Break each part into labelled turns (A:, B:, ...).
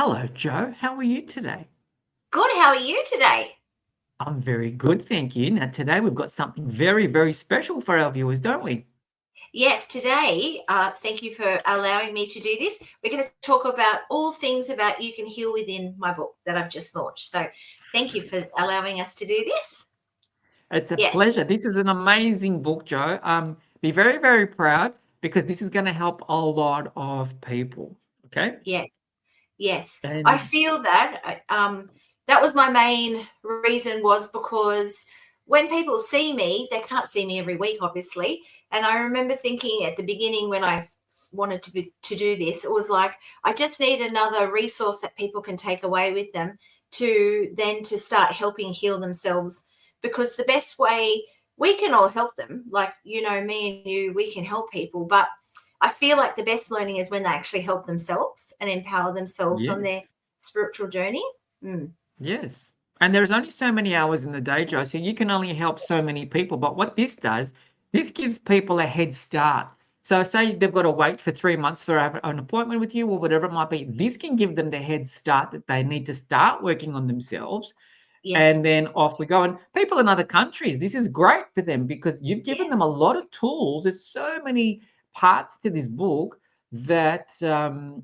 A: Hello, Joe. How are you today?
B: Good. How are you today?
A: I'm very good, thank you. Now, today we've got something very, very special for our viewers, don't we?
B: Yes, today, thank you for allowing me to do this. We're going to talk about all things about You Can Heal Within, my book that I've just launched. So thank you for allowing us to do this.
A: It's a
B: Yes,
A: pleasure. This is an amazing book, Joe. Be very, very proud because this is going to help a lot of people. Okay.
B: yes, yes. I
A: And
B: feel that that was my main reason, was because when people see me, they can't see me every week, obviously. And I remember thinking at the beginning when I wanted to do this, it was like I just need another resource that people can take away with them to start helping heal themselves, because the best way we can all help them, like me and you, we can help people, but I feel like the best learning is when they actually help themselves and empower themselves on their
A: yes,
B: spiritual journey. Mm.
A: yes. And there's only so many hours in the day, Joe, so you can only help so many people. But what this does, this gives people a head start. So say they've got to wait for 3 months for an appointment with you or whatever it might be. This can give them the head start that they need to start working on themselves.
B: Yes,
A: And then off we go. And people in other countries, this is great for them because you've given
B: yes,
A: them a lot of tools. There's so many parts to this book that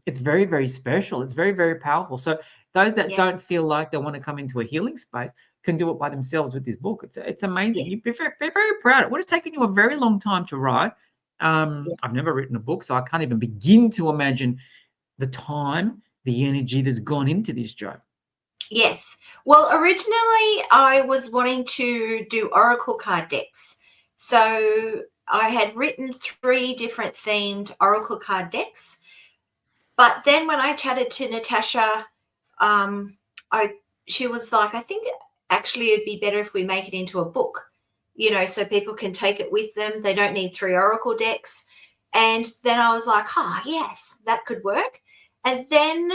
A: it's very, very special. It's very, very powerful. So those that
B: yes,
A: don't feel like they want to come into a healing space can do it by themselves with this book. It's amazing.
B: yes,
A: You'd be very, very proud. It would have taken you a very long time to write.
B: yes,
A: I've never written a book, so I can't even begin to imagine the time, the energy that's gone into this, Joe.
B: yes. Well, originally I was wanting to do oracle card decks. So I had written three different themed oracle card decks. But then when I chatted to Natasha, um, I she was like, I think actually it'd be better if we make it into a book, so people can take it with them. They don't need three oracle decks. And then I was like, yes, that could work. And then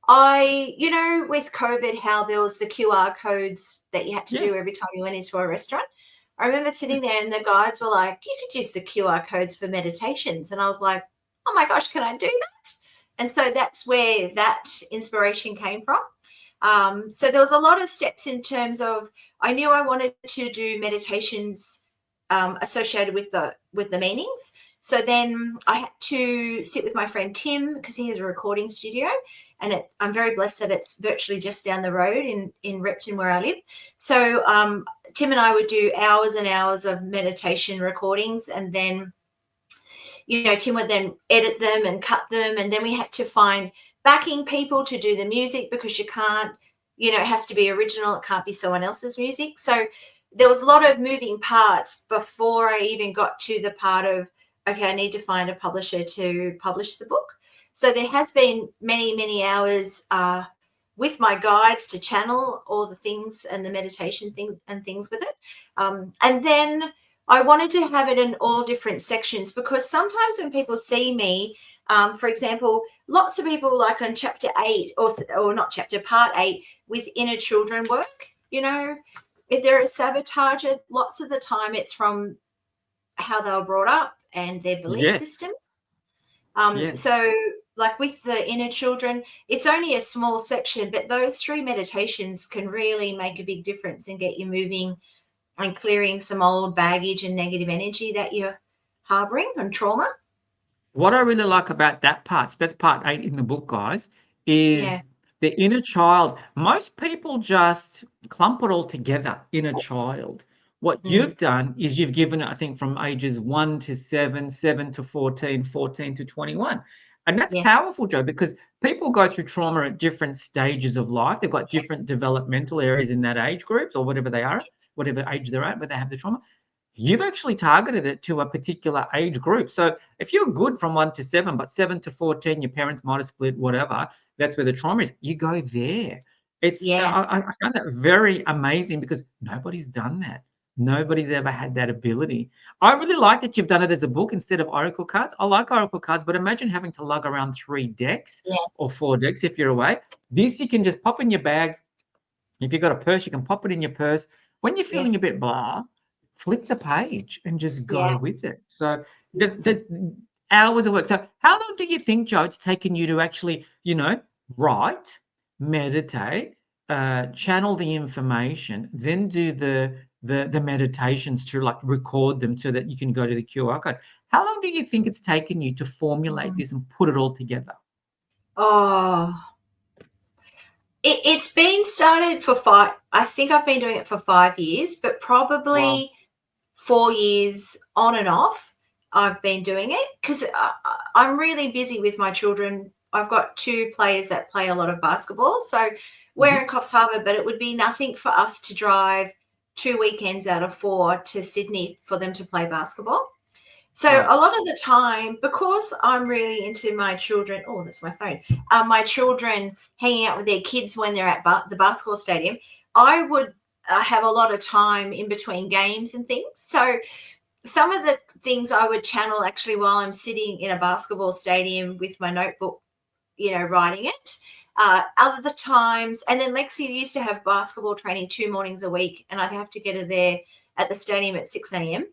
B: with COVID, how there was the QR codes that you had to do
A: Yes.
B: every time you went into a restaurant. I remember
A: Yeah.
B: sitting there and the guides were like, you could use the QR codes for meditations. And I was like, oh my gosh, can I do that? And so that's where that inspiration came from. So there was a lot of steps in terms of, I knew I wanted to do meditations associated with the meanings. So then I had to sit with my friend Tim, because he has a recording studio, and I'm very blessed that it's virtually just down the road in Repton where I live. So Tim and I would do hours and hours of meditation recordings, and then Tim would then edit them and cut them. And then we had to find backing people to do the music, because you can't, it has to be original. It can't be someone else's music. So there was a lot of moving parts before I even got to the part of, okay, I need to find a publisher to publish the book. So there has been many, many hours with my guides to channel all the things and the meditation thing and things with it. And then I wanted to have it in all different sections, because sometimes when people see me, for example, lots of people like on chapter 8 or not chapter, part 8 with inner children work, if they're a sabotager, lots of the time it's from how they were brought up and their belief
A: Yes.
B: systems.
A: Yes.
B: So like with the inner children, it's only a small section, but those three meditations can really make a big difference and get you moving and clearing some old baggage and negative energy that you're harboring and trauma.
A: What I really like about that part, so that's part 8 in the book, guys,
B: Yeah.
A: is the inner child. Most people just clump it all together, inner child. What
B: Mm.
A: you've done is you've given it, I think, from ages 1 to 7, 7 to 14, 14 to 21. And that's
B: Yes.
A: powerful, Joe, because people go through trauma at different stages of life. They've got
B: Yeah.
A: different developmental areas in that age groups or whatever they are, whatever age they're at, where they have the trauma. You've actually targeted it to a particular age group. So if you're good from 1 to 7, but 7 to 14, your parents might have split, whatever, that's where the trauma is. You go there. It's
B: Yeah.
A: I found that very amazing because nobody's done that. Nobody's ever had that ability. I really like that you've done it as a book instead of oracle cards. I like oracle cards, but imagine having to lug around 3 decks
B: Yeah.
A: or 4 decks if you're away. This you can just pop in your bag. If you've got a purse, you can pop it in your purse. When you're feeling a
B: Yes.
A: bit blah, flip the page and just go
B: Yeah.
A: with it. So
B: Yes.
A: there's hours of work. So how long do you think, Joe, it's taken you to actually, write, meditate, channel the information, then do the meditations to like record them so that you can go to the QR code. How long do you think it's taken you to formulate
B: Mm.
A: this and put it all together?
B: Oh, it's been started for I think I've been doing it for 5 years, but
A: Wow.
B: probably 4 years on and off. I've been doing it because I'm really busy with my children. I've got two players that play a lot of basketball. So we're
A: Mhm.
B: in Coffs Harbour, but it would be nothing for us to drive 2 weekends out of 4 to Sydney for them to play basketball. So
A: Right.
B: a lot of the time, because I'm really into my children, oh, that's my phone, my children hanging out with their kids when they're at the basketball stadium, I would have a lot of time in between games and things. So some of the things I would channel actually while I'm sitting in a basketball stadium with my notebook, writing it. Other times, and then Lexi used to have basketball training 2 mornings a week, and I'd have to get her there at the stadium at 6 a.m.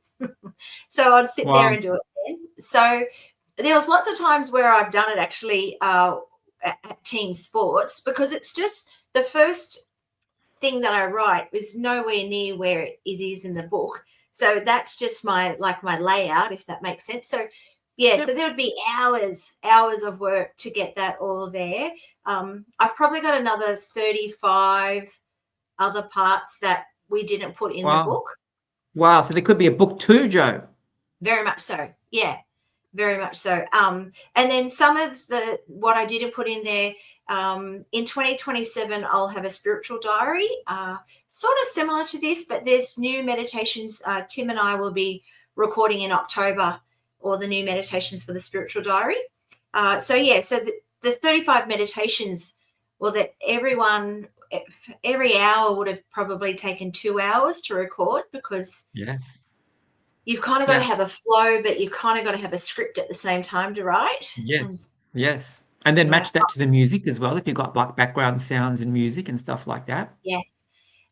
B: So I'd sit there
A: Wow.
B: and do it then. So there was lots of times where I've done it actually at team sports because it's just the first thing that I write is nowhere near where it is in the book. So that's just my layout, if that makes sense. So yeah, so
A: Yep.
B: there would be hours of work to get that all there. I've probably got another 35 other parts that we didn't put in the
A: Wow.
B: book.
A: Wow. So there could be a book two, Joe.
B: Very much so. Yeah, very much so. And then some of what I didn't put in there, in 2027, I'll have a spiritual diary, sort of similar to this, but there's new meditations. Tim and I will be recording in October, or the new meditations for the spiritual diary. So the 35 meditations, well, that every hour would have probably taken 2 hours to record because
A: Yes.
B: you've kind of got to
A: Yeah.
B: have a flow, but you've kind of got to have a script at the same time to write. And
A: Yes. Yes. And then
B: yeah,
A: match that to the music as well if you've got like background sounds and music and stuff like that.
B: yes.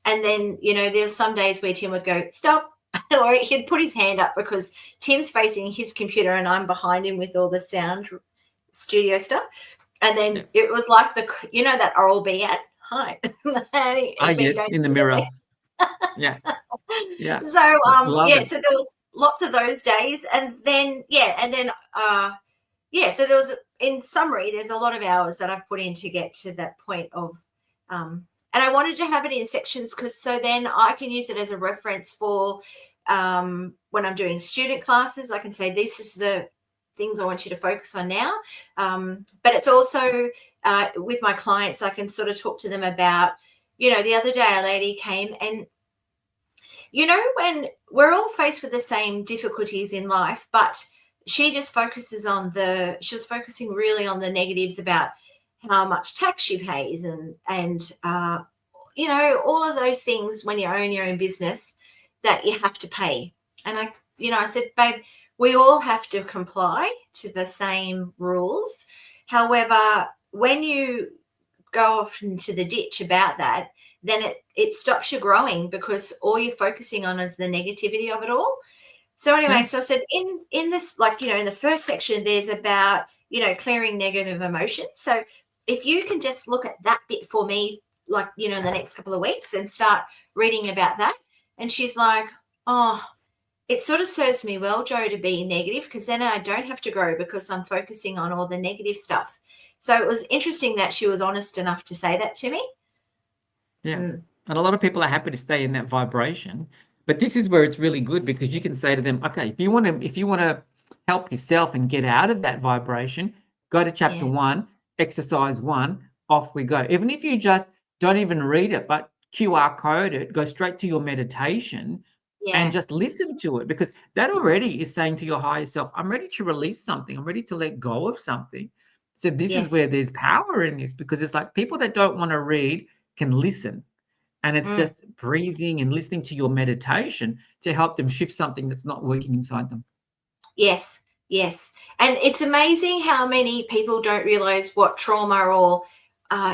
B: And then, there's some days where Tim would go, stop, or he'd put his hand up because Tim's facing his computer and I'm behind him with all the sound studio stuff. And
A: Yeah.
B: then it was like that Oral B ad. Hi. And
A: Ah,
B: he'd been
A: yes,
B: going
A: in the
B: through
A: mirror. Yeah. Yeah.
B: so
A: Love it.
B: so there was lots of those days. So there was, in summary, there's a lot of hours that I've put in to get to that point of, and I wanted to have it in sections because so then I can use it as a reference for when I'm doing student classes. I can say this is the things I want you to focus on now. But it's also with my clients, I can sort of talk to them about, the other day a lady came and when we're all faced with the same difficulties in life, but she just she was focusing really on the negatives about how much tax she pays and all of those things when you own your own business that you have to pay. And I said, babe, we all have to comply to the same rules. However, when you go off into the ditch about that, then it stops you growing because all you're focusing on is the negativity of it all. So anyway,
A: Yeah.
B: so I said in this, in the first section, there's about, clearing negative emotions. So if you can just look at that bit for me, in the next couple of weeks and start reading about that. And she's like, oh, it sort of serves me well, Joe, to be negative because then I don't have to grow because I'm focusing on all the negative stuff. So it was interesting that she was honest enough to say that to me.
A: Yeah.
B: Mm,
A: And a lot of people are happy to stay in that vibration. But this is where it's really good because you can say to them, okay, if you want to help yourself and get out of that vibration, go to chapter
B: yeah,
A: 1, exercise 1, off we go. Even if you just don't even read it, but QR code it, go straight to your meditation and
B: yeah,
A: just listen to it because that already is saying to your higher self, I'm ready to release something. I'm ready to let go of something. So this is
B: yes.
A: where there's power in this because it's like people that don't want to read can listen. And it's
B: Mm.
A: just breathing and listening to your meditation to help them shift something that's not working inside them.
B: Yes, yes. And it's amazing how many people don't realize what trauma or,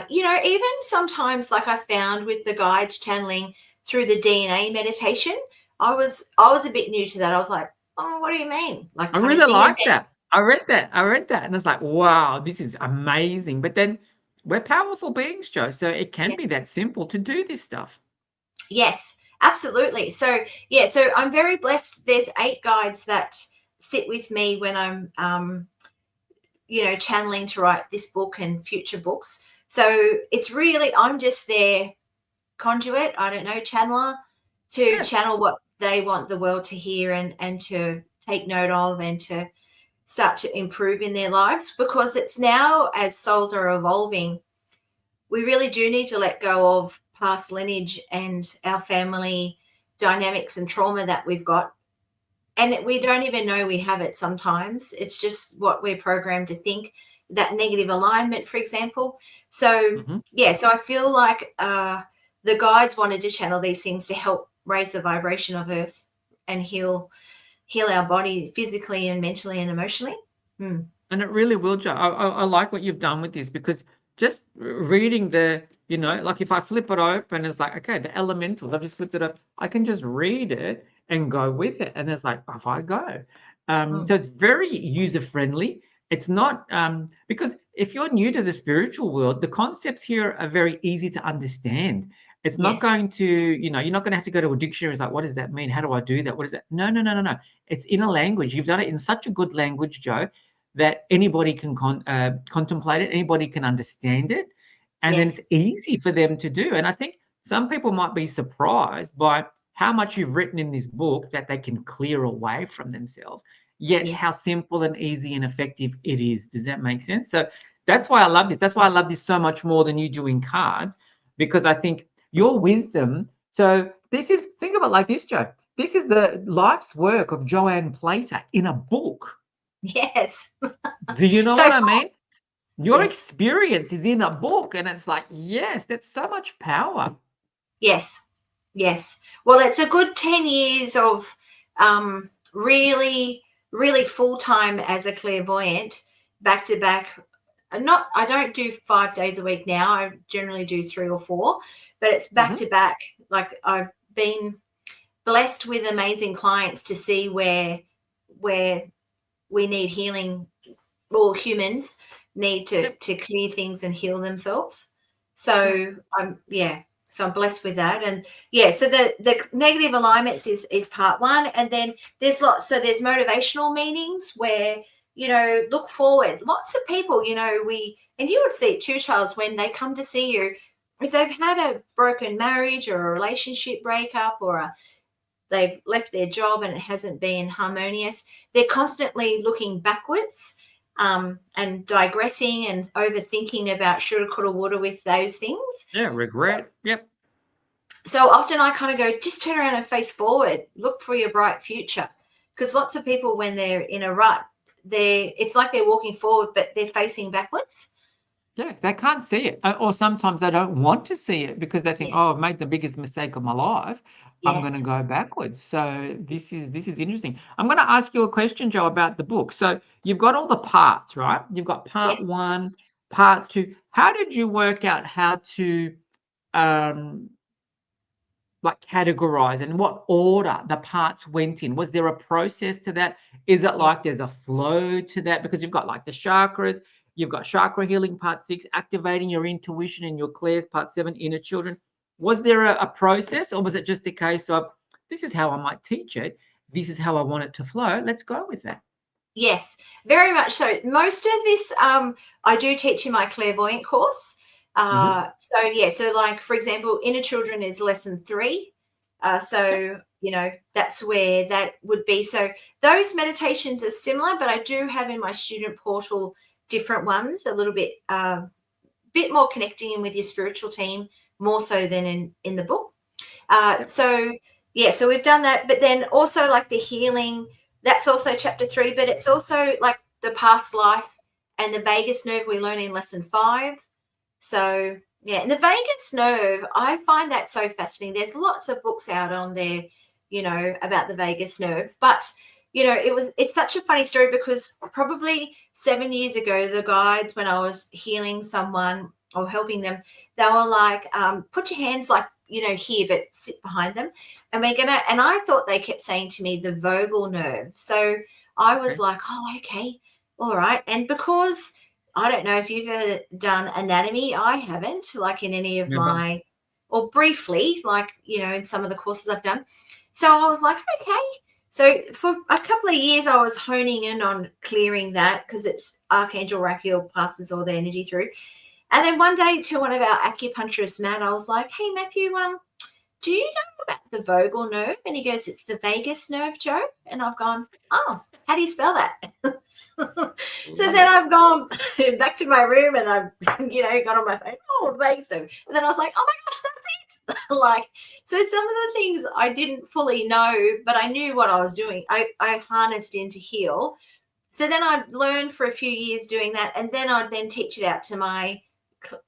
B: even sometimes, like I found with the guides channeling through the DNA meditation, I was a bit new to that. I was like, oh, what do you mean? Like
A: I
B: kind of
A: really
B: thing. And
A: like that. I read that. And it's like, wow, this is amazing. But then we're powerful beings, Joe. So it can
B: Yes.
A: be that simple to do this stuff.
B: Yes, absolutely. So yeah, so I'm very blessed. There's 8 guides that sit with me when I'm channeling to write this book and future books. So it's really, I'm just their conduit, I don't know, channeler, to
A: Yes.
B: channel what they want the world to hear, and to take note of, and to start to improve in their lives. Because it's now, as souls are evolving, we really do need to let go of past lineage and our family dynamics and trauma that we've got. And we don't even know we have it sometimes. It's just what we're programmed to think, that negative alignment, for example. So,
A: Hmm.
B: yeah, so I feel like the guides wanted to channel these things to help raise the vibration of Earth and heal our body physically and mentally and emotionally. Mm.
A: And it really will, Joe. I like what you've done with this because just reading like if I flip it open, it's like, okay, the elementals, I've just flipped it up. I can just read it and go with it. And it's like, off I go. So
B: Mm.
A: it's very user friendly. It's not, because if you're new to the spiritual world, the concepts here are very easy to understand. It's not
B: Yes,
A: going to, you're not going to have to go to a dictionary. It's like, what does that mean? How do I do that? What is that? No, no, no, no, no. It's in a language. You've done it in such a good language, Joe, that anybody can contemplate it, anybody can understand it, and then it's
B: yes,
A: easy for them to do. And I think some people might be surprised by how much you've written in this book that they can clear away from themselves, yet how
B: yes,
A: simple and easy and effective it is. Does that make sense? So that's why I love this. That's why I love this so much more than you doing cards, because I think your wisdom. So think of it like this, Joe. This is the life's work of Joanne Plater in a book.
B: yes.
A: Do you know
B: So,
A: what I mean? Your
B: yes.
A: experience is in a book, and it's like, yes, that's so much power.
B: Yes, yes. Well, it's a good 10 years of really, really full time as a clairvoyant, back to back. Not, I don't do 5 days a week now. I generally do 3 or 4, but it's back
A: Hmm.
B: to back. Like, I've been blessed with amazing clients to see where we need healing, or humans need
A: Yep.
B: to clear things and heal themselves.
A: Yep.
B: So I'm blessed with that. And yeah, so the negative alignments is part one. And then there's lots, so there's motivational meanings where, look forward. Lots of people, and you would see it too, Charles, when they come to see you, if they've had a broken marriage or a relationship breakup, or they've left their job and it hasn't been harmonious, they're constantly looking backwards, and digressing and overthinking about shoulda, coulda, woulda with those things.
A: Yeah. Regret. Yep.
B: So often I kind of go, just turn around and face forward, look for your bright future. Because lots of people, when they're in a rut, it's like they're walking forward, but they're facing backwards.
A: Yeah. They can't see it, or sometimes they don't want to see it because they think,
B: Yes,
A: "Oh, I've made the biggest mistake of my life. I'm going to
B: yes,
A: go backwards." So this is interesting. I'm going to ask you a question, Joe, about the book. So you've got all the parts, right? You've got part
B: yes,
A: one, part two. How did you work out how to um, like categorize and what order the parts went in? Was there a process to that? Is it like
B: yes.
A: there's a flow to that? Because you've got like the chakras, you've got chakra healing part 6, activating your intuition and your clairs part 7, inner children. Was there a process, or was it just a case of this is how I might teach it? This is how I want it to flow. Let's go with that.
B: Yes, very much so. Most of this, I do teach in my clairvoyant course.
A: Hmm.
B: So yeah, so like for example, inner children is lesson 3.
A: Yep.
B: So that's where that would be. So those meditations are similar, but I do have in my student portal different ones, a little bit more connecting in with your spiritual team, more so than in the book.
A: Yep.
B: So yeah, so we've done that, but then also like the healing, that's also chapter 3, but it's also like the past life and the vagus nerve we learn in lesson 5. So yeah, and the vagus nerve, I find that so fascinating. There's lots of books out on there, about the vagus nerve, but it's such a funny story because probably 7 years ago, the guides, when I was healing someone or helping them, they were like, put your hands like, here, but sit behind them. And I thought they kept saying to me, the vagal nerve. So I was
A: Okay.
B: like, oh, okay, all right. And because I don't know if you've ever done anatomy. I haven't, like in any of
A: Never.
B: my, or briefly, like, in some of the courses I've done. So I was like, okay. So for a couple of years, I was honing in on clearing that because it's Archangel Raphael passes all the energy through. And then one day to one of our acupuncturists, Matt, I was like, hey, Matthew, do you know about the vagal nerve? And he goes, it's the vagus nerve, Joe. And I've gone, oh, how do you spell that? So
A: Love
B: then
A: it.
B: I've gone back to my room and I've, got on my phone, oh, the vagus nerve. And then I was like, oh my gosh, that's it. Like, so some of the things I didn't fully know, but I knew what I was doing. I harnessed in to heal. So then I'd learn for a few years doing that. And then I'd then teach it out to my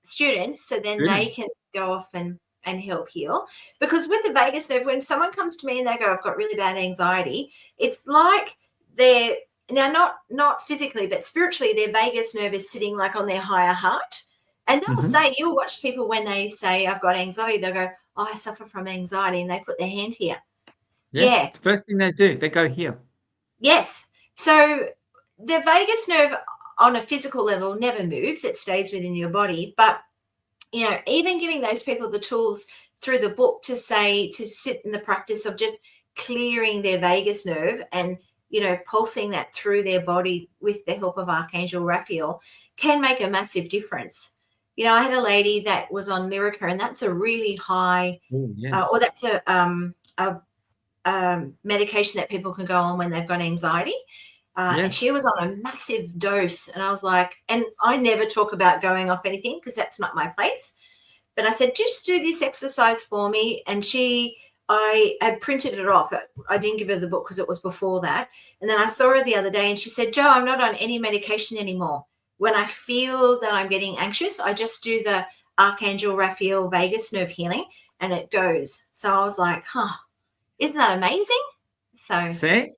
B: students. So then they
A: Students.
B: can go off and help heal. Because with the vagus nerve, when someone comes to me and they go, I've got really bad anxiety, it's like they're now not physically, but spiritually, their vagus nerve is sitting like on their higher heart. And they'll
A: Hmm.
B: say, you'll watch people when they say, I've got anxiety, they'll go, oh, I suffer from anxiety. And they put their hand here.
A: Yeah.
B: Yeah.
A: First thing they do, they go here.
B: Yes. So the vagus nerve on a physical level never moves. It stays within your body. But, even giving those people the tools through the book to sit in the practice of just clearing their vagus nerve and, pulsing that through their body with the help of Archangel Raphael can make a massive difference. I had a lady that was on Lyrica, and that's a really high,
A: Oh,
B: or
A: yes.
B: that's a medication that people can go on when they've got anxiety. And
A: Yes.
B: she was on a massive dose. And I was like, and I never talk about going off anything because that's not my place. But I said, just do this exercise for me. And I had printed it off. I didn't give her the book because it was before that. And then I saw her the other day and she said, Joe, I'm not on any medication anymore. When I feel that I'm getting anxious, I just do the Archangel Raphael vagus nerve healing and it goes. So I was like, isn't that amazing? So,
A: See?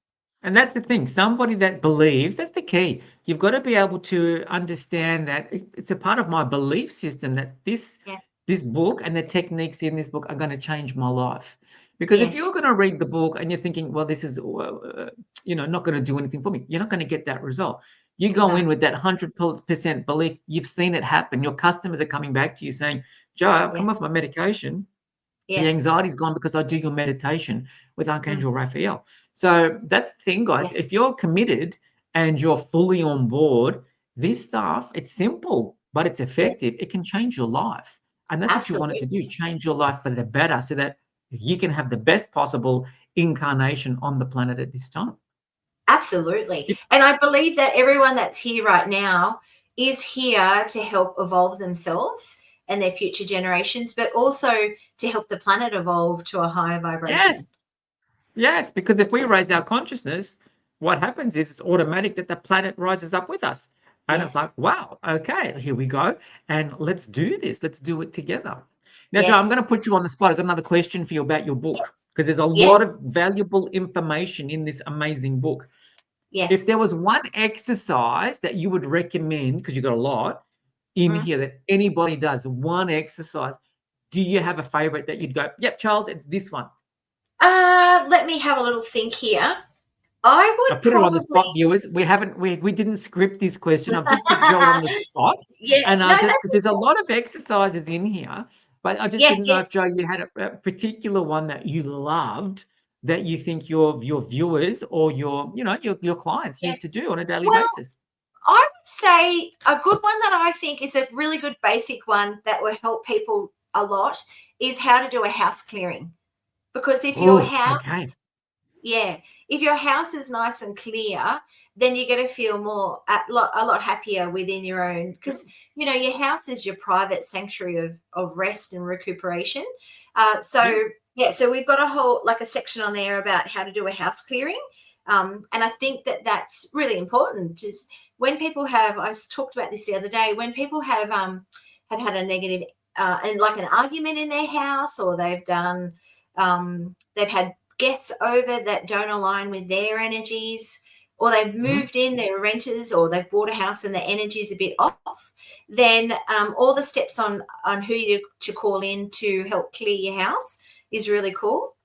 A: And that's the thing. Somebody that believes, that's the key. You've got to be able to understand that it's a part of my belief system that
B: yes,
A: this book and the techniques in this book are going to change my life. Because if you're
B: yes,
A: going to read the book and you're thinking, well, this is not going to do anything for me, you're not going to get that result. You go
B: no,
A: in with that 100% belief. You've seen it happen. Your customers are coming back to you saying, Joe, I've come off
B: yes,
A: my medication. The
B: yes,
A: anxiety's gone because I do your meditation with
B: mm,
A: Archangel Raphael. So that's the thing, guys.
B: yes,
A: If you're committed and you're fully on board, this stuff, it's simple, but it's
B: yes,
A: effective. It can change your life. And that's what you want it to
B: absolutely,
A: do, change your life for the better so that you can have the best possible incarnation on the planet at this time.
B: absolutely.
A: If
B: And I believe that everyone that's here right now is here to help evolve themselves and their future generations, but also to help the planet evolve to a higher
A: yes,
B: vibration.
A: yes, because if we raise our consciousness, what happens is it's automatic that the planet rises up with us. And it's
B: Yes,
A: like, wow, okay, here we go. And let's do this. Let's do it together. Now, Joe, I'm
B: yes,
A: going to put you on the spot. I've got another question for you about your book because there's a
B: yeah,
A: lot of valuable information in this amazing book.
B: yes.
A: If there was one exercise that you would recommend, because you've got a lot in
B: Mm.
A: here that anybody does, one exercise, do you have a favorite that you'd go, yep, Charles, it's this one?
B: Let me have a little think here. I
A: I
B: would
A: put her on the
B: probably,
A: spot, viewers. We didn't script this question. I've just put Joe on the spot,
B: yeah,
A: and
B: no,
A: I just
B: that's
A: because there's a
B: okay.
A: lot of exercises in here, but I just
B: Yes,
A: didn't know if
B: yes,
A: Joe you had a particular one that you loved that you think your viewers or your clients need to
B: yes.
A: do on a daily
B: Well,
A: basis.
B: I would say a good one that I think is a really good basic one that will help people a lot is how to do a house clearing. Because if your
A: Oh,
B: house,
A: okay.
B: yeah, if your house is nice and clear, then you're going to feel a lot happier within your own. Because your house is your private sanctuary of rest and recuperation.
A: Yeah.
B: Yeah, so we've got a whole like a section on there about how to do a house clearing. And I think that that's really important. Is when people I talked about this the other day. When people have had a negative and like an argument in their house, or they've had guests over that don't align with their energies, or they've
A: Mhm.
B: moved in, they're renters, or they've bought a house and the energy is a bit off, then all the steps on who to call in to help clear your house is really cool.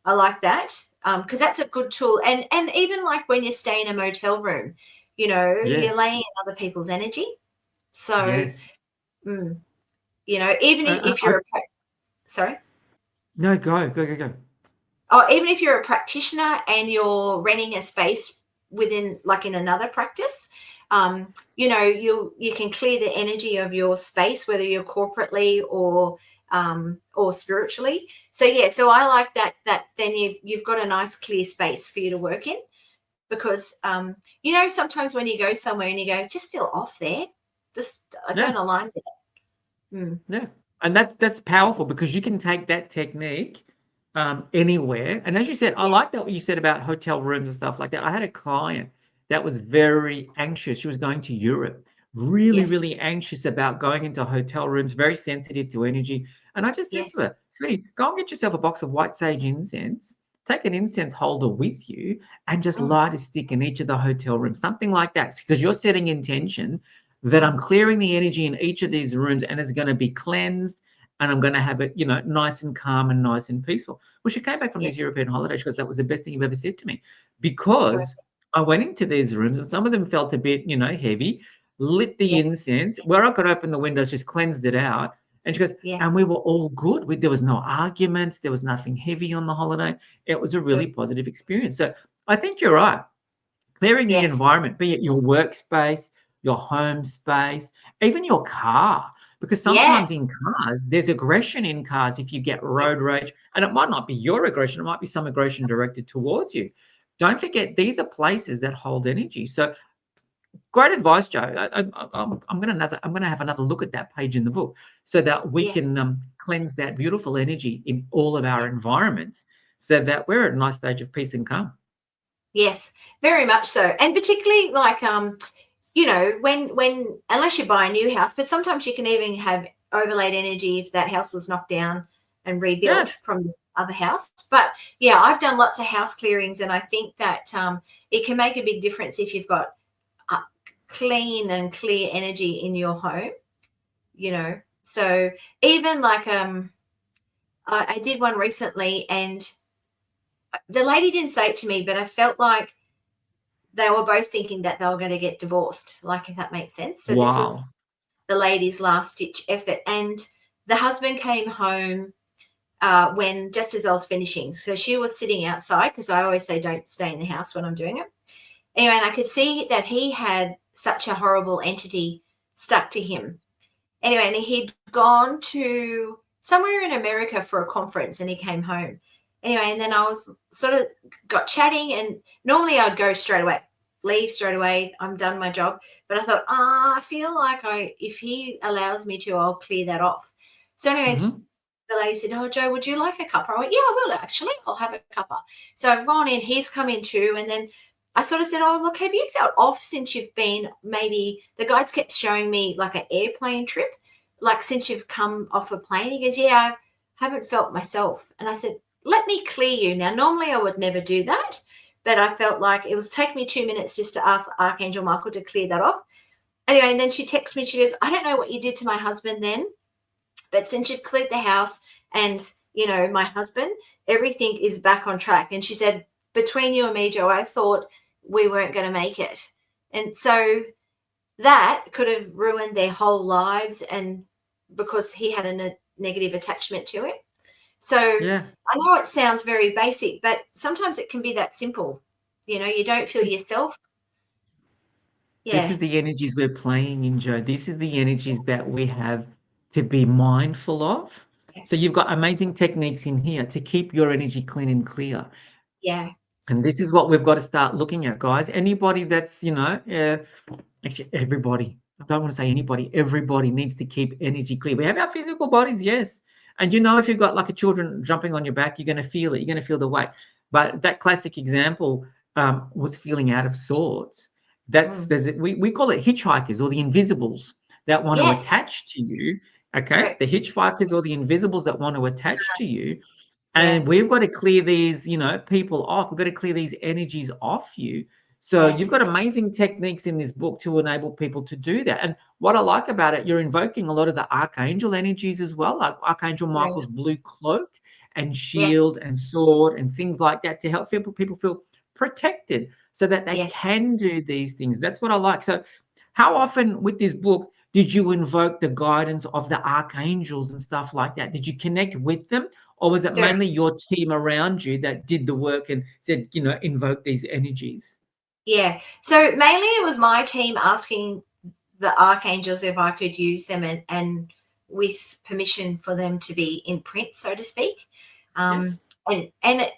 B: I like that because that's a good tool. And even like when you stay in a motel room,
A: Yes.
B: you're laying in other people's energy. So,
A: Yes.
B: mm, even if
A: I
B: you're sorry.
A: no, go.
B: Or even if you're a practitioner and you're renting a space within, like in another practice, you can clear the energy of your space, whether you're corporately or spiritually. So yeah, so I like that then you've got a nice clear space for you to work in, because sometimes when you go somewhere and you go, just feel off there, just I
A: Yeah.
B: don't align with it.
A: Yeah, and that's powerful because you can take that technique anywhere. And as you said, I
B: Yeah.
A: like that what you said about hotel rooms and stuff like that. I had a client that was very anxious. She was going to Europe, really,
B: Yes.
A: really anxious about going into hotel rooms, very sensitive to energy. And I just said to
B: Yes.
A: her, sweetie, go and get yourself a box of white sage incense, take an incense holder with you, and just
B: Mm,
A: light a stick in each of the hotel rooms, something like that, because you're setting intention that I'm
B: mm,
A: clearing the energy in each of these rooms and it's going to be cleansed and I'm going to have it, nice and calm and nice and peaceful. Well, she came back from
B: yeah.
A: these European holidays because that was the best thing you've ever said to me.
B: Correct.
A: Because I went into these rooms and some of them felt a bit, heavy, lit the
B: Yes.
A: incense, where I could open the windows, just cleansed it out. And she goes,
B: Yes.
A: and we were all good. There was no arguments. There was nothing heavy on the holiday. It was a
B: Good.
A: really positive experience. So I think you're right. Clearing the
B: Yes.
A: environment, be it your workspace, your home space, even your car. Because
B: Yeah.
A: sometimes in cars, there's aggression in cars if you get
B: Yes.
A: road rage, and it might not be your aggression, it might be some aggression directed towards you. Don't forget, these are places that hold energy. So, great advice, Joe. I'm gonna have another look at that page in the book so that we
B: Yes.
A: can cleanse that beautiful energy in all of our
B: Yeah.
A: environments, so that we're at a nice stage of peace and calm.
B: Yes. Very much so. And particularly like when unless you buy a new house, but sometimes you can even have overlaid energy if that house was knocked down and rebuilt
A: Yes.
B: from the other house. But yeah, I've done lots of house clearings, and I think that it can make a big difference if you've got uh, clean and clear energy in your home. So even like I did one recently, and the lady didn't say it to me, but I felt like they were both thinking that they were going to get divorced, like, if that makes sense. So this was
A: Wow.
B: the lady's last ditch effort. And the husband came home when just as I was finishing. So she was sitting outside, because I always say don't stay in the house when I'm doing it. Anyway, and I could see that he had such a horrible entity stuck to him. Anyway, and he'd gone to somewhere in America for a conference and he came home. Anyway, and then I was sort of got chatting, and normally I'd go straight away, leave straight away. I'm done my job. But I thought, I feel like if he allows me to, I'll clear that off. So anyway,
A: Mhm.
B: the lady said, "Oh, Joe, would you like a cuppa?" I went, "Yeah, I will actually. I'll have a cuppa." So I've gone in, he's come in too. And then I sort of said, "Oh, look, have you felt off since you've been?" Maybe the guides kept showing me like an airplane trip, like since you've come off a plane. He goes, "Yeah, I haven't felt myself." And I said, "Let me clear you." Now, normally I would never do that, but I felt like it was take me 2 minutes just to ask Archangel Michael to clear that off. Anyway, and then she texts me, she goes, "I don't know what you did to my husband then, but since you've cleared the house and, my husband, everything is back on track." And she said, "Between you and me, Joe, I thought we weren't going to make it." And so that could have ruined their whole lives, and because he had a negative attachment to it. So
A: Yeah.
B: I know it sounds very basic, but sometimes it can be that simple. You don't feel yourself.
A: This
B: Yeah.
A: is the energies we're playing in, Joe. These are the energies that we have to be mindful of. So
B: Yes.
A: you've got amazing techniques in here to keep your energy clean and clear.
B: Yeah.
A: And this is what we've got to start looking at, guys. Anybody that's, actually everybody, I don't want to say anybody, everybody needs to keep energy clear. We have our physical bodies, yes. And if you've got like a children jumping on your back, you're going to feel it. You're going to feel the weight. But that classic example was feeling out of sorts.
B: Mm.
A: We call it hitchhikers or the invisibles that want to
B: Yes.
A: attach to you. Okay. The
B: Correct.
A: hitchhikers or the invisibles that want to attach to you,
B: Yeah.
A: and we've got to clear these, people off. We've got to clear these energies off you. So you've
B: Yes.
A: got amazing techniques in this book to enable people to do that. And what I like about it, you're invoking a lot of the archangel energies as well, like Archangel
B: Right.
A: Michael's blue cloak and
B: Yes.
A: shield and sword and things like that to help people feel protected so that they
B: Yes.
A: can do these things. That's what I like. So how often with this book Did you invoke the guidance of the archangels and stuff like that? Did you connect with them? Or was it
B: Very,
A: mainly your team around you that did the work and said, invoke these energies?
B: yeah. So mainly it was my team asking the archangels if I could use them, and with permission for them to be in print, so to speak.
A: Yes.
B: And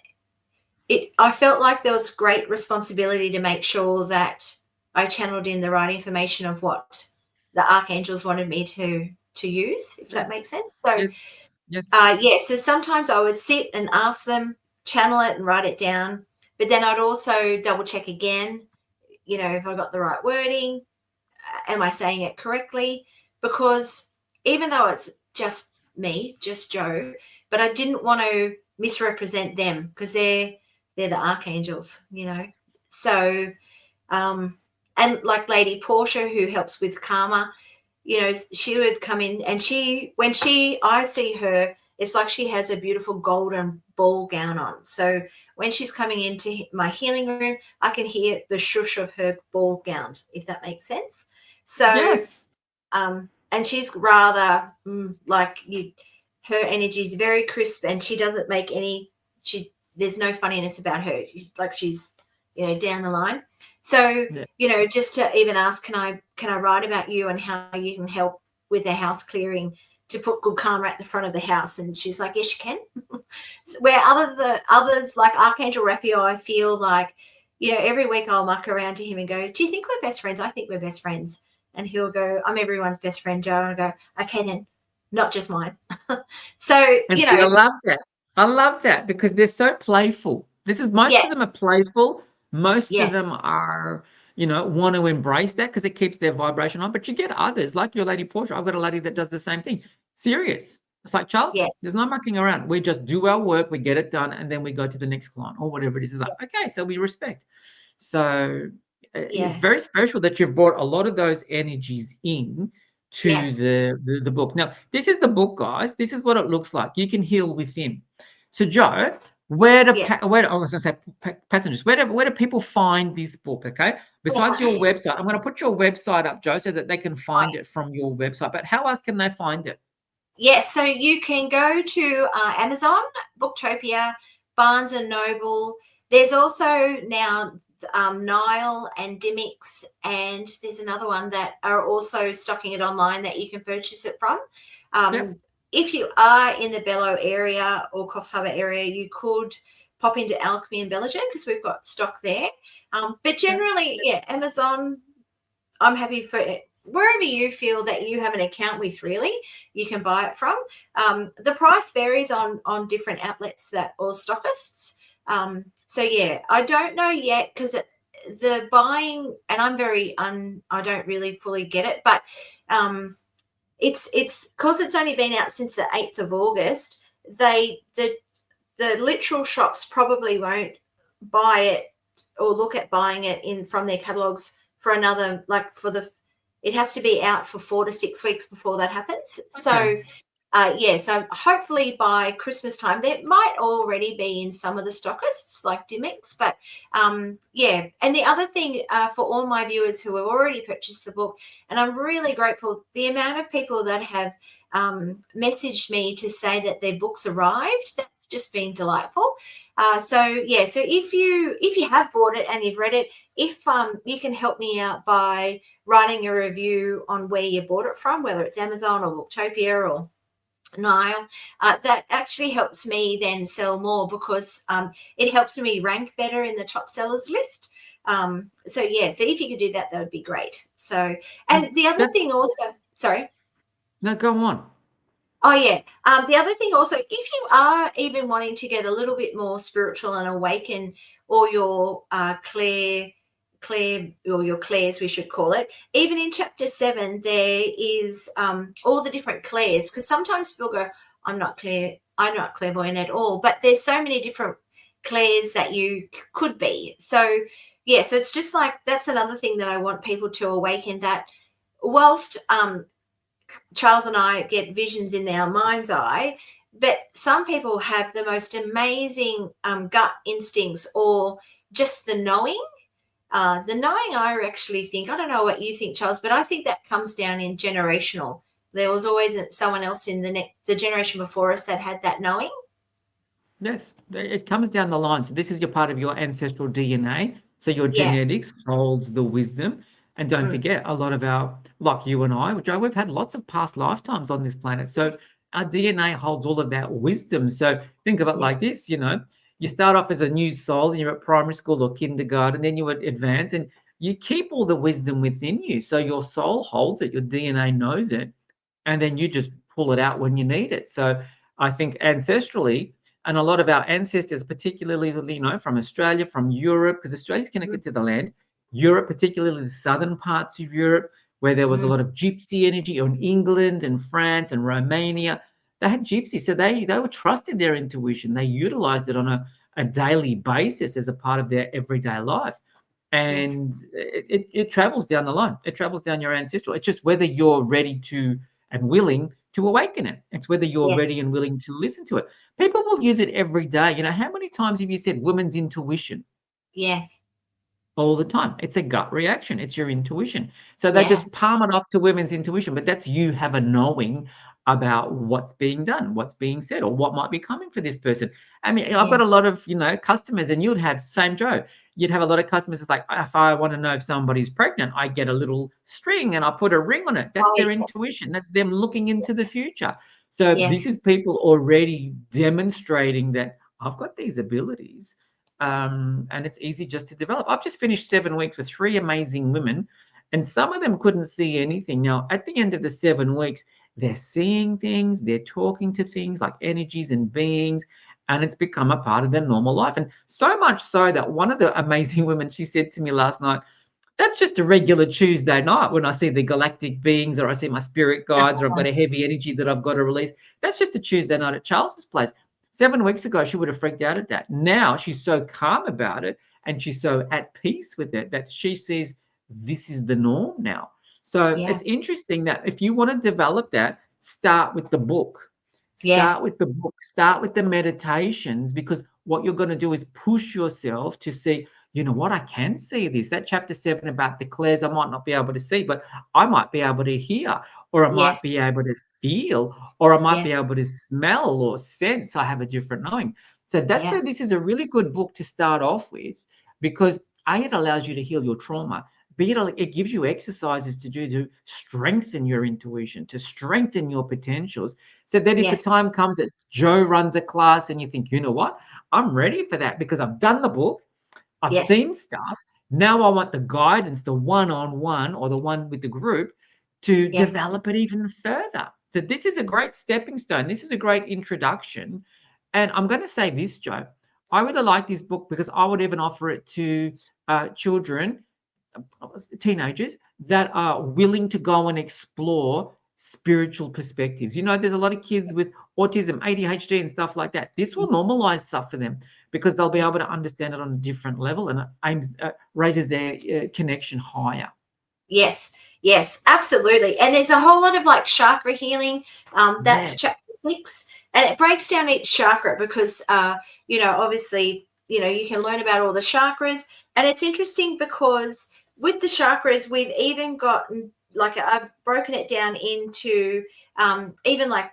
B: I felt like there was great responsibility to make sure that I channeled in the right information of what the archangels wanted me to use, if that
A: Yes.
B: makes sense. So
A: Yes. Yes.
B: yeah, so sometimes I would sit and ask them, channel it and write it down, but then I'd also double check again, if I got the right wording, am I saying it correctly? Because even though it's just me, just Joe, but I didn't want to misrepresent them because they're the archangels. So and like Lady Portia, who helps with karma, she would come in, and when I see her, it's like she has a beautiful golden ball gown on. So when she's coming into my healing room, I can hear the shush of her ball gown, if that makes sense. So
A: Yes.
B: and she's rather her energy is very crisp, and she doesn't make there's no funniness about her. She's down the line. So
A: Yeah.
B: just to even ask, can I write about you and how you can help with the house clearing to put good karma at the front of the house? And she's like, yes, you can. Where others like Archangel Raphael, I feel like, every week I'll muck around to him and go, do you think we're best friends? I think we're best friends. And he'll go, I'm everyone's best friend, Joe. And I go, okay, then, not just mine. So,
A: And see, I love that. I love that because they're so playful. Most
B: yes,
A: of them are playful. Most of
B: yes,
A: them are, want to embrace that because it keeps their vibration on. But you get others, like your lady Portia. I've got a lady that does the same thing. Serious. It's like, Charles,
B: yes,
A: there's no mucking around. We just do our work, we get it done, and then we go to the next client or whatever it is. It's like, okay, so we respect. So it's
B: yeah,
A: very special that you've brought a lot of those energies in to
B: yes,
A: the book. Now, this is the book, guys. This is what it looks like. You can heal within. So, Joe,
B: yes.
A: I was going to say passengers, where do people find this book? Okay, besides your website, I'm going to put your website up, Joe, so that they can find it from your website. But how else can they find it?
B: Yes, so you can go to Amazon, Booktopia, Barnes and Noble. There's also now Nile and Dimmicks, and there's another one that are also stocking it online that you can purchase it from.
A: Yeah,
B: If you are in the Bello area or Coffs Harbour area, you could pop into Alchemy and Bellagen because we've got stock there. But
A: yeah.
B: generally, yeah, Amazon, I'm happy for it. Wherever you feel that you have an account with, really, you can buy it from. The price varies on different outlets or stockists. So yeah, I don't know yet because the buying, and I don't really fully get it, but it's because it's only been out since the 8th of August. The literal shops probably won't buy it or look at buying it in from their catalogs for another, it has to be out for 4 to 6 weeks before that happens.
A: Okay.
B: So yeah, so hopefully by Christmas time, there might already be in some of the stockists like Dimmicks, but yeah. And the other thing for all my viewers who have already purchased the book, and I'm really grateful, the amount of people that have messaged me to say that their books arrived, that's just been delightful. So yeah, so if you have bought it and you've read it, if you can help me out by writing a review on where you bought it from, whether it's Amazon or Booktopia or Nile, that actually helps me then sell more because it helps me rank better in the top sellers list. So yeah, so if you could do that, that would be great. So,
A: Mm,
B: and the other
A: That
B: thing also, sorry.
A: no, go on.
B: Oh yeah. The other thing also, if you are even wanting to get a little bit more spiritual and awaken, or your Claire, or your Claires, we should call it. Even in chapter 7, there is all the different Claires, because sometimes people go, I'm not clairvoyant at all, but there's so many different Claires that you could be. So yeah, so it's just like, that's another thing that I want people to awaken, that whilst Charles and I get visions in our mind's eye, but some people have the most amazing gut instincts, or just the knowing. The knowing, I actually think, I don't know what you think, Charles, but I think that comes down in generational. There was always someone else in the generation before us that had that knowing.
A: Yes, it comes down the line. So this is your part of your ancestral DNA. So your
B: Yeah.
A: genetics holds the wisdom. And don't
B: Mm.
A: forget, a lot of our, like you and I, which we've had lots of past lifetimes on this planet. So
B: Yes.
A: our DNA holds all of that wisdom. So think of it like
B: Yes.
A: this, you start off as a new soul, and you're at primary school or kindergarten, then you would advance and you keep all the wisdom within you. So your soul holds it, your DNA knows it, and then you just pull it out when you need it. So I think ancestrally, and a lot of our ancestors, particularly from Australia, from Europe, because Australia's
B: Mm.
A: connected to the land, Europe, particularly the southern parts of Europe, where there was a
B: Mm.
A: lot of gypsy energy, or in England and France and Romania, they had gypsies, so they were trusted their intuition. They utilized it on a daily basis as a part of their everyday life,
B: Yes.
A: and it travels down the line. It travels down your ancestral. It's just whether you're ready to and willing to awaken it. It's whether you're
B: Yes.
A: ready and willing to listen to it. People will use it every day. How many times have you said women's intuition?
B: Yes.
A: All the time. It's a gut reaction. It's your intuition. So they
B: Yeah.
A: just palm it off to women's intuition, but that's you have a knowing about what's being done, what's being said, or what might be coming for this person. I mean, I've
B: Yeah.
A: got a lot of, customers, and you'd have same Joe. You'd have a lot of customers. It's like, if I want to know if somebody's pregnant, I get a little string and I put a ring on it. That's
B: Oh,
A: their
B: yeah.
A: intuition. That's them looking into the future. So this
B: Yes.
A: is people already demonstrating that I've got these abilities, and it's easy just to develop. I've just finished 7 weeks with three amazing women, and some of them couldn't see anything. Now, at the end of the 7 weeks, they're seeing things, they're talking to things like energies and beings, and it's become a part of their normal life. And so much so that one of the amazing women, she said to me last night, that's just a regular Tuesday night when I see the galactic beings, or I see my spirit guides, or I've got a heavy energy that I've got to release. That's just a Tuesday night at Charles's place. 7 weeks ago, she would have freaked out at that. Now she's so calm about it, and she's so at peace with it, that she sees this is the norm now. So
B: Yeah.
A: it's interesting that if you want to develop that, start with the book.
B: Yeah.
A: Start with the book, start with the meditations, because what you're going to do is push yourself to see, you know what, I can see this. That chapter 7 about the clairs, I might not be able to see, but I might be able to hear, or I
B: Yes.
A: might be able to feel, or I might be
B: Yes.
A: able to smell or sense. I have a different knowing. So that's
B: Yeah.
A: where this is a really good book to start off with, because A, it allows you to heal your trauma. B, it gives you exercises to do to strengthen your intuition, to strengthen your potentials, so that if the
B: Yes.
A: time comes that Joe runs a class and you think, you know what, I'm ready for that because I've done the book, I've
B: Yes.
A: seen stuff. Now I want the guidance, the one-on-one or the one with the group, to
B: Yes.
A: develop it even further. So this is a great stepping stone. This is a great introduction. And I'm going to say this, Joe. I really like this book because I would even offer it to children, teenagers that are willing to go and explore spiritual perspectives. There's a lot of kids with autism, ADHD, and stuff like that. This will normalize stuff for them because they'll be
B: Yeah.
A: able to understand it on a different level, and it raises their connection higher.
B: Yes, yes, absolutely. And there's a whole lot of like chakra healing. That's
A: Yes,
B: chapter 6, and it breaks down each chakra because, obviously, you can learn about all the chakras, and it's interesting because with the chakras, we've even gotten like I've broken it down into even like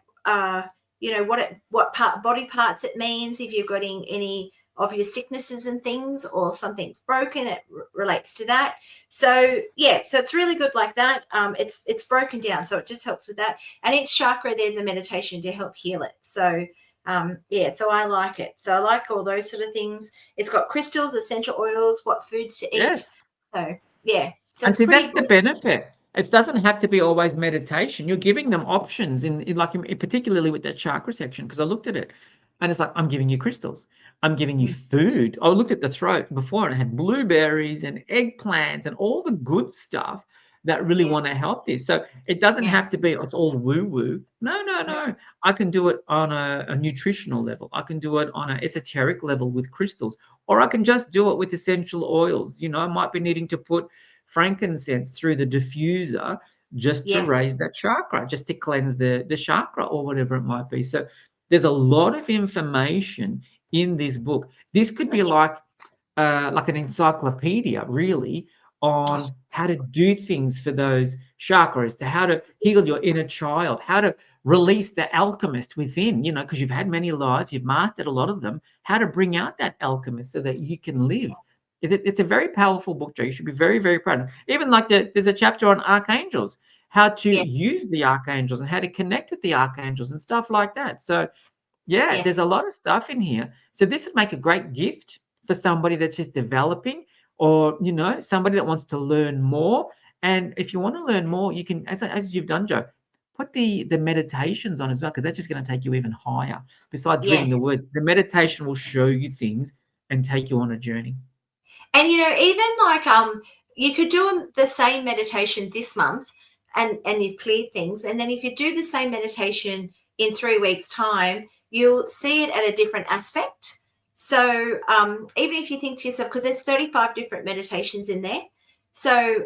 B: what part body parts it means if you've got any of your sicknesses and things, or something's broken, it relates to that. So yeah, so it's really good like that. It's broken down, so it just helps with that. And each chakra, there's a meditation to help heal it. So yeah, so I like it. So I like all those sort of things. It's got crystals, essential oils, what foods to eat.
A: yes.
B: So yeah, so
A: And
B: it's
A: see,
B: pretty
A: that's the
B: good.
A: benefit. It doesn't have to be always meditation. You're giving them options particularly with that chakra section, because I looked at it and it's like, I'm giving you crystals. I'm giving you
B: Mm.
A: food. I looked at the throat before and it had blueberries and eggplants and all the good stuff that really
B: Yeah,
A: want to help this. So it doesn't
B: yeah,
A: have to be, it's all woo woo. No, no,
B: no,
A: no. I can do it on a nutritional level. I can do it on an esoteric level with crystals, or I can just do it with essential oils. I might be needing to put frankincense through the diffuser just to
B: yes,
A: raise that chakra, just to cleanse the chakra or whatever it might be. So there's a lot of information in this book. This could be
B: yeah,
A: like like an encyclopedia, really,
B: Oh,
A: on how to do things for those chakras, to how to heal your inner child, how to release the alchemist within, because you've had many lives, you've mastered a lot of them, how to bring out that alchemist so that you can live. It's a very powerful book, Joe. You should be very, very proud. Even like there's a chapter on archangels, how to
B: yes,
A: use the archangels and how to connect with the archangels and stuff like that. So yeah, there's
B: yes,
A: a lot of stuff in here. So this would make a great gift for somebody that's just developing, or somebody that wants to learn more. And if you want to learn more, you can, as you've done, Joe, put the meditations on as well, because that's just going to take you even higher. Besides reading the
B: yes.
A: words, the meditation will show you things and take you on a journey.
B: And even like you could do the same meditation this month, and you've cleared things, and then if you do the same meditation in 3 weeks' time, you'll see it at a different aspect. So even if you think to yourself, because there's 35 different meditations in there, so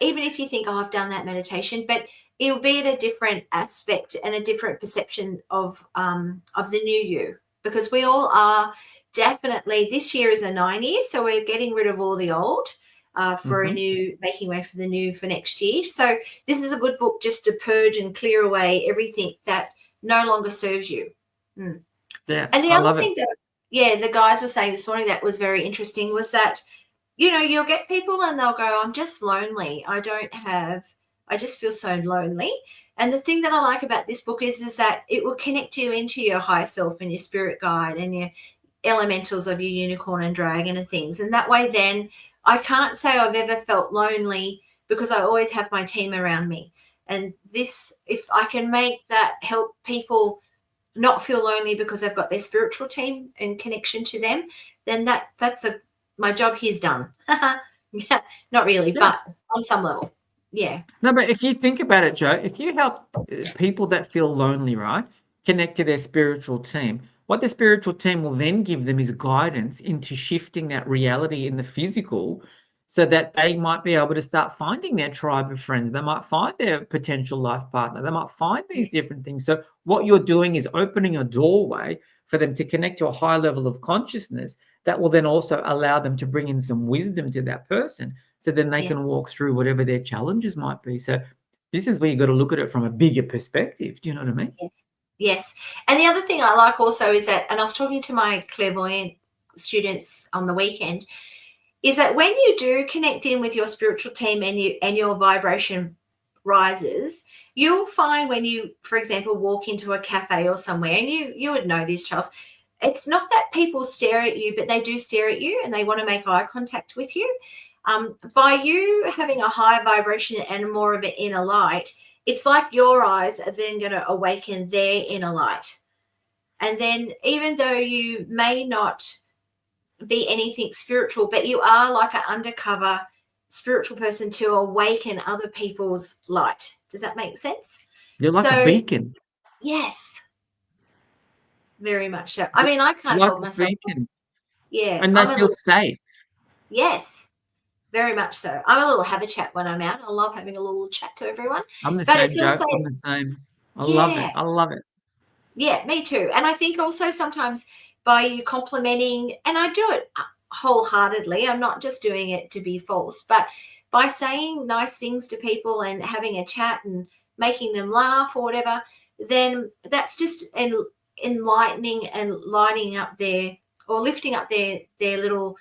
B: even if you think, oh, I've done that meditation, but it'll be at a different aspect and a different perception of the new you, because we all are. Definitely, this year is a 9 year, so we're getting rid of all the old for a
A: Hmm.
B: new, making way for the new for next year. So this is a good book just to purge and clear away everything that no longer serves you. Mm.
A: Yeah,
B: And the
A: I
B: other
A: love it.
B: thing that, yeah, the guys were saying this morning that was very interesting was that, you'll get people and they'll go, I'm just lonely. I just feel so lonely. And the thing that I like about this book is that it will connect you into your higher self and your spirit guide and your elementals of your unicorn and dragon and things. And that way, then I can't say I've ever felt lonely because I always have my team around me. And this, if I can make that help people not feel lonely because they've got their spiritual team and connection to them, then that's my job here's done. Yeah, not really,
A: Yeah.
B: but on some level, yeah,
A: No, but if you think about it, Joe, if you help people that feel lonely, right, connect to their spiritual team, what the spiritual team will then give them is guidance into shifting that reality in the physical so that they might be able to start finding their tribe of friends. They might find their potential life partner. They might find these
B: yes,
A: different things. So, what you're doing is opening a doorway for them to connect to a high level of consciousness that will then also allow them to bring in some wisdom to that person so then they
B: yeah,
A: can walk through whatever their challenges might be. So this is where you got to look at it from a bigger perspective. Do you know what I mean?
B: yes, yes. And the other thing I like also is that, and I was talking to my clairvoyant students on the weekend, is that when you do connect in with your spiritual team and your vibration rises, you'll find when you, for example, walk into a cafe or somewhere, and you would know this, Charles, it's not that people stare at you, but they do stare at you and they want to make eye contact with you. By you having a higher vibration and more of an inner light, it's like your eyes are then going to awaken their inner light. And then, even though you may not be anything spiritual, but you are like an undercover spiritual person to awaken other people's light. Does that make sense?
A: You're like a
B: So,
A: beacon.
B: yes, very much so. I mean, I
A: You're
B: can't
A: like
B: hold
A: a
B: myself up.
A: beacon.
B: Yeah,
A: And they
B: I'm a
A: feel
B: little,
A: safe.
B: yes, very much so. I'm a little have a chat when I'm out. I love having a little chat to everyone.
A: I'm the
B: But
A: same,
B: it's
A: Joe.
B: also,
A: I'm the same. I love it.
B: yeah,
A: I love it.
B: yeah, me too. And I think also sometimes by you complimenting, and I do it wholeheartedly, I'm not just doing it to be false, but by saying nice things to people and having a chat and making them laugh or whatever, then that's just enlightening and lighting up their, or lifting up their little,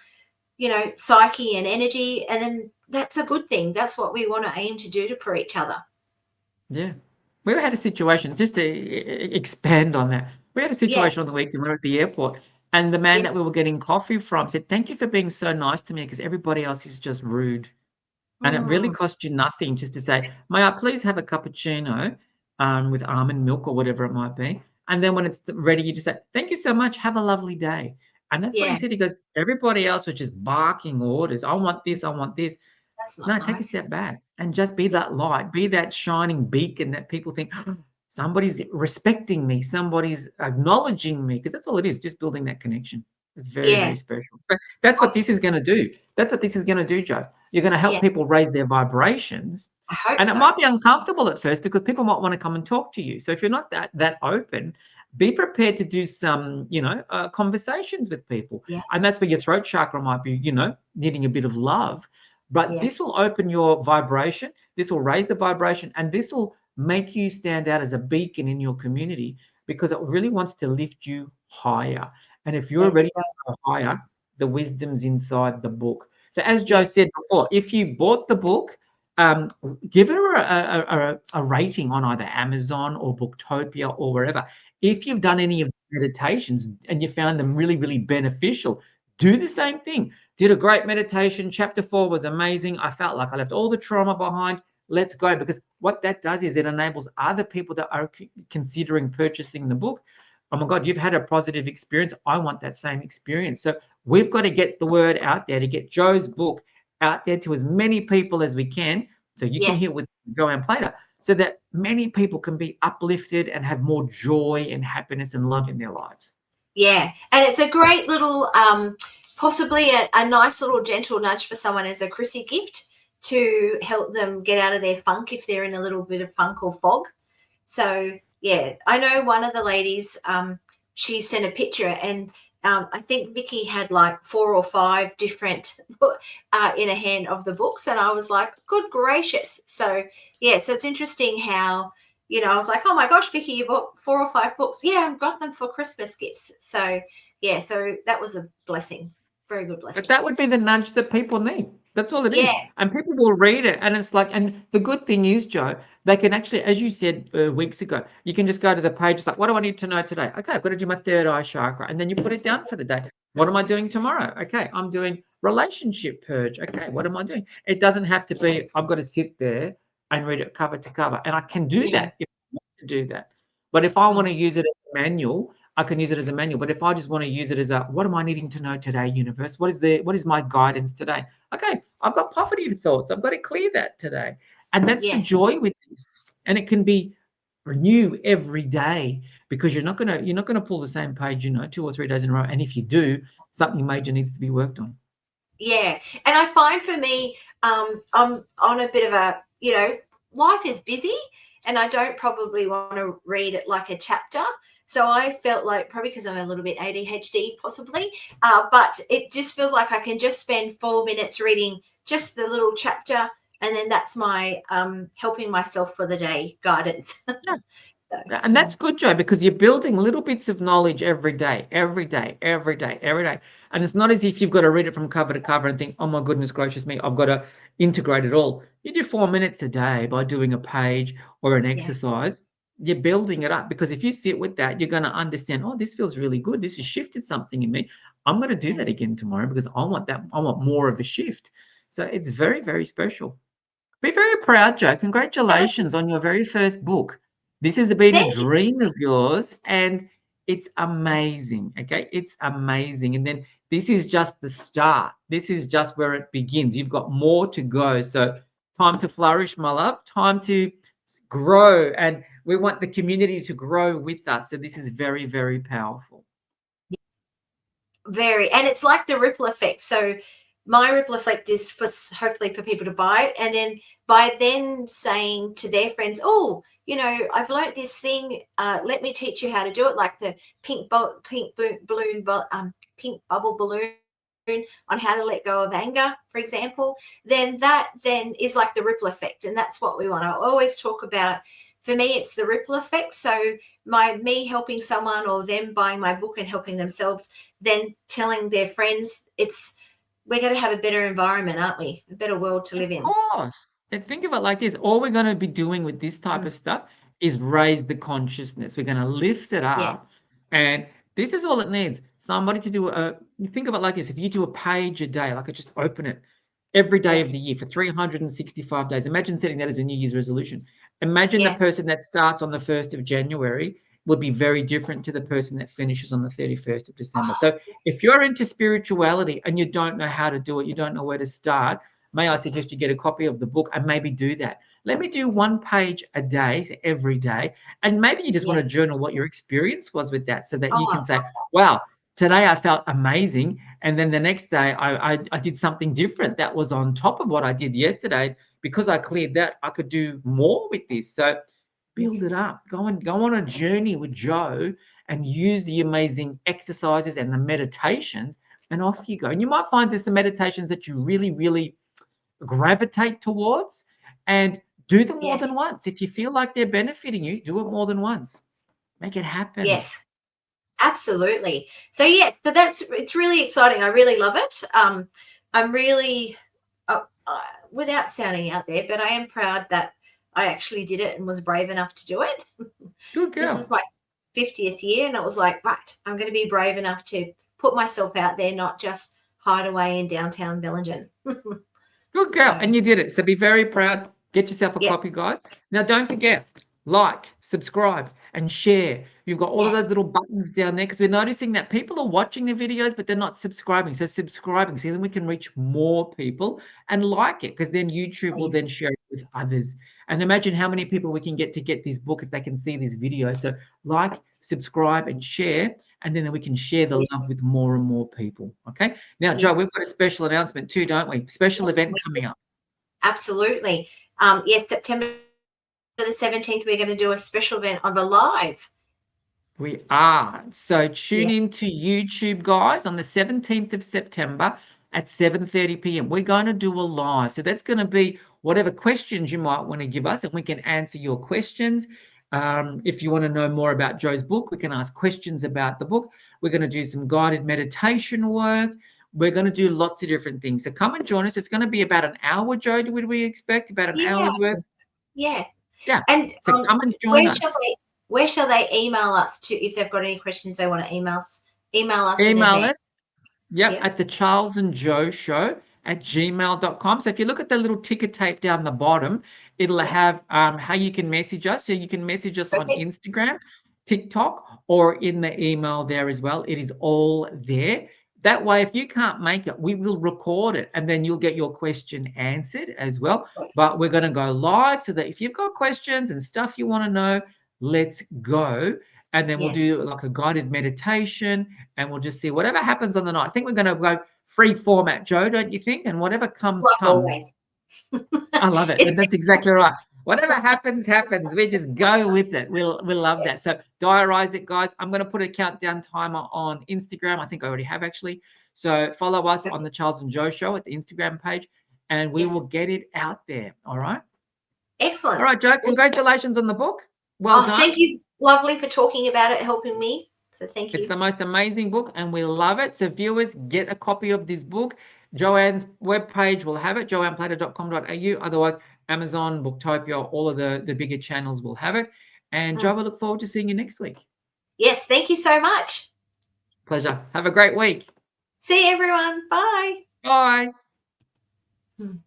B: psyche and energy. And then that's a good thing. That's what we want to aim to do for each other.
A: Yeah. We had a situation, just to expand on that. We had a
B: Yeah.
A: situation on the weekend. We were at the airport, and the man
B: Yeah.
A: that we were getting coffee from said, "Thank you for being so nice to me because everybody else is just rude." And it really
B: Mm,
A: cost you nothing just to say, "May I please have a cappuccino, with almond milk," or whatever it might be. And then when it's ready, you just say, "Thank you so much. Have a lovely day." And that's what he
B: yeah.
A: said. He goes, "Everybody else was just barking orders. I want this. I want this."
B: That's not
A: No, take a
B: nice.
A: step back and just be
B: Yeah.
A: that light, be that shining beacon that people think, "Oh, somebody's respecting me, somebody's acknowledging me," because that's all it is, just building that connection. It's very,
B: Yeah.
A: very special. But that's what this is
B: Absolutely.
A: gonna do. That's what this is gonna do, Joe. You're gonna help
B: Yes.
A: people raise their vibrations,
B: I hope
A: and it
B: so.
A: might be uncomfortable at first because people might wanna come and talk to you. So if you're not that open, be prepared to do some, conversations with people.
B: Yeah.
A: And that's where your throat chakra might be, needing a bit of love. But
B: Yes.
A: this will open your vibration, this will raise the vibration, and this will make you stand out as a beacon in your community because it really wants to lift you higher. And if you're
B: There you
A: ready
B: go.
A: to go higher, the wisdom's inside the book. So, as Joe
B: Yeah.
A: said before, if you bought the book, um, give her a rating on either Amazon or Booktopia or wherever. If you've
B: Yeah.
A: done any of the meditations and you found them really, really beneficial, do the same thing. Did a great meditation. Chapter 4 was amazing. I felt like I left all the trauma behind. Let's go. Because what that does is it enables other people that are considering purchasing the book. Oh my God, you've had a positive experience. I want that same experience. So we've got to get the word out there to get Joe's book out there to as many people as we can. So you can
B: Yes.
A: hear with Joanne Plater, so that many people can be uplifted and have more joy and happiness and love in their lives.
B: Yeah. And it's a great little, possibly a nice little gentle nudge for someone as a Chrissy gift to help them get out of their funk if they're in a little bit of funk or fog. So yeah, I know one of the ladies, she sent a picture, and I think Vicky had like 4 or 5 different in a hand of the books, and I was like, good gracious. So yeah, so it's interesting how, I was like, oh my gosh, Vicky, you bought 4 or 5 books. Yeah, I've got them for Christmas gifts. So yeah, so that was a blessing, very good
A: But
B: blessing.
A: that would be the nudge that people need. That's all it is.
B: Yeah,
A: And people will read it. And it's like, and the good thing is, Joe, they can actually, as you said weeks ago, you can just go to the page, it's like, what do I need to know today? Okay, I've got to do my third eye chakra. And then you put it down for the day. What am I doing tomorrow? Okay, I'm doing relationship purge. Okay, what am I doing? It doesn't have to be, I've got to sit there and read it cover to cover. And I can do
B: yeah,
A: that if I want to do that. But if I want
B: mm,
A: to use it as a manual, I can use it as a manual. But if I just want to use it as a, what am I needing to know today, universe? What is my guidance today? Okay, I've got poverty thoughts. I've got to clear that today. And that's the
B: yes.
A: joy with this. And it can be new every day because you're not gonna pull the same page, 2 or 3 days in a row. And if you do, something major needs to be worked on.
B: Yeah. And I find for me, I'm on a bit of a, life is busy and I don't probably want to read it like a chapter. So I felt like, probably because I'm a little bit ADHD possibly, but it just feels like I can just spend 4 minutes reading just the little chapter, and then that's my helping myself for the day guidance.
A: Yeah.
B: So,
A: And that's good, Joe, because you're building little bits of knowledge every day, every day, every day, every day. And it's not as if you've got to read it from cover to cover and think, oh my goodness gracious me, I've got to integrate it all. You do 4 minutes a day by doing a page or an
B: yeah.
A: exercise. You're building it up because if you sit with that, you're going to understand, oh, this feels really good. This has shifted something in me. I'm going to do
B: Yeah.
A: that again tomorrow because I want that. I want more of a shift. So it's very, very special. Be very proud, Joe.
B: And
A: Congratulations on your very first book. This has been a
B: thank you.
A: dream of yours, and it's amazing. Okay, it's amazing. And then this is just the start. This is just where it begins. You've got more to go. So, time to flourish, my love. Time to grow. And we want the community to grow with us. So, this is very, very powerful.
B: Very, and it's like the ripple effect. So my ripple effect is for hopefully for people to buy it, and then by then saying to their friends, "Oh, I've learnt this thing. Let me teach you how to do it." Like the pink bubble balloon on how to let go of anger, for example. Then that then is like the ripple effect, and that's what we want to always talk about. For me, it's the ripple effect. So me helping someone or them buying my book and helping themselves, then telling their friends, we're going to have a better environment, aren't we? A better world to
A: Of
B: live in.
A: course. And think of it like this. All we're going to be doing with this type
B: Mm,
A: of stuff is raise the consciousness. We're going to lift it
B: yes,
A: up. And this is all it needs. Somebody to do you think of it like this. If you do a page a day, like I just open it every day of
B: yes,
A: the year for 365 days. Imagine setting that as a New Year's resolution. Imagine the
B: yeah,
A: person that starts on the 1st of January would be very different to the person that finishes on the 31st of December.
B: oh,
A: So if you're into spirituality and you don't know how to do it, you don't know where to start, may I suggest you get a copy of the book and maybe do that. Let me do one page a day, so every day. And maybe you just want to
B: yes,
A: journal what your experience was with that so that you
B: oh,
A: can say, wow, today I felt amazing. And then the next day I did something different that was on top of what I did yesterday. Because I cleared that, I could do more with this. So build
B: yes,
A: it up. Go on a journey with Joe and use the amazing exercises and the meditations, and off you go. And you might find there's some meditations that you really, really gravitate towards, and do them more than
B: Yes.
A: once. If you feel like they're benefiting you, do it more than once. Make it happen.
B: Yes. Absolutely. So yes, so it's really exciting. I really love it. I'm really, without sounding out there, but I am proud that I actually did it and was brave enough to do it.
A: Good
B: This is
A: girl.
B: my 50th year, and it was like, right, I'm going to be brave enough to put myself out there, not just hide away in downtown Bellingen.
A: Good girl.
B: So
A: And you did it. So be very proud. Get yourself a
B: yes,
A: copy, guys. Now, don't forget, like, subscribe, and share. You've got all of
B: yes,
A: those little buttons down there because we're noticing that people are watching the videos, but they're not subscribing. So subscribing, so then we can reach more people, and like it, because then YouTube will
B: please.
A: then share it with others. And imagine how many people we can get this book if they can see this video. So like, subscribe, and share, and then we can share the
B: Please.
A: love with more and more people. Okay. Now,
B: Yeah,
A: Joe, we've got a special announcement too, don't we? Special event coming up.
B: absolutely. Yes, September the 17th, we're going to do a special event on the live.
A: We are. So
B: Yeah.
A: tune in to YouTube, guys, on the 17th of September at 7:30 p.m. We're going to do a live. So that's going to be whatever questions you might want to give us, and we can answer your questions. If you want to know more about Joe's book, we can ask questions about the book. We're going to do some guided meditation work. We're going to do lots of different things. So come and join us. It's going to be about an hour, Joe, would we expect? About an
B: Yeah.
A: hour's worth?
B: Yeah.
A: Yeah.
B: And
A: So come and join
B: where
A: us.
B: shall they email us to if they've got any questions they want to email us in
A: Email
B: advance?
A: us. Yep,
B: Yeah.
A: at the Charles and Joe Show at gmail.com. So if you look at the little ticker tape down the bottom, it'll
B: Yeah.
A: have how you can message us. So you can message us on
B: Perfect.
A: Instagram, TikTok, or in the email there as well. It is all there. That way, if you can't make it, we will record it and then you'll get your question answered as well. But we're going to go live so that if you've got questions and stuff you want to know, let's go. And then we'll
B: Yes.
A: do like a guided meditation, and we'll just see whatever happens on the night. I think we're going to go free format, Joe, don't you think? And whatever comes,
B: Like always.
A: comes. I love it. And
B: It's
A: that's exactly right. Whatever happens, happens. We just go with it. We'll love that.
B: yes.
A: So diarize it, guys. I'm going to put a countdown timer on Instagram. I think I already have actually. So follow us on the Charles and Joe Show at the Instagram page, and we
B: Yes.
A: will get it out there. All right. All
B: Excellent.
A: right, Joe.
B: Well,
A: Congratulations on the book. Well done.
B: thank you, lovely, for talking about it, helping me. So thank
A: It's
B: you.
A: the most amazing book, and we love it. So, viewers, get a copy of this book. Joanne's webpage will have it, joanneplater.com.au. Otherwise, Amazon, Booktopia, all of the bigger channels will have it. And, Joe,
B: Mm.
A: we look forward to seeing you next week.
B: Yes, thank you so much.
A: Pleasure. Have a great week.
B: See you, everyone. Bye.
A: Bye.
B: Hmm.